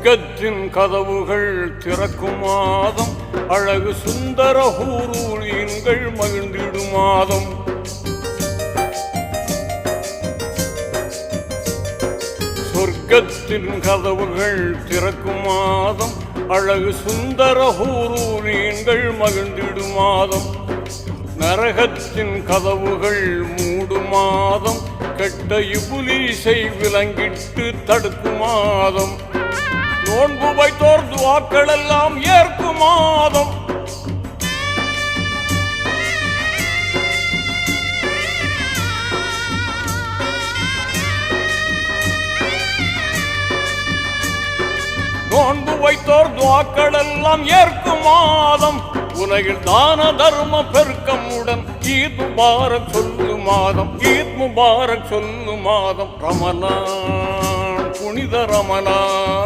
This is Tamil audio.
சொர்க்கத்தின் கதவுகள் திறக்கும் மாதம், அழகு சுந்தர ஹூரூலின்கள் மகிழ்ந்திடும் மாதம். சொர்க்கத்தின் கதவுகள் திறக்கும் மாதம், அழகு சுந்தர ஹூரூலின்கள் மகிழ்ந்திடும் மாதம். நரகத்தின் கதவுகள் மூடும் மாதம், கெட்ட இபுலீசை விலங்கிட்டு தடுக்கும் மாதம். நோன்பு வைத்தோர் துஆக்கள் எல்லாம் ஏற்கும் மாதம். நோன்பு வைத்தோர் துஆக்கள் எல்லாம் ஏற்கும் மாதம். உலகில் தான தர்ம பெருக்கமுடன் ஈத் முபாரக் சொல்லும் மாதம், ஈத் முபாரக் சொல்லும் மாதம் ரமலான், புனித ரமலான்.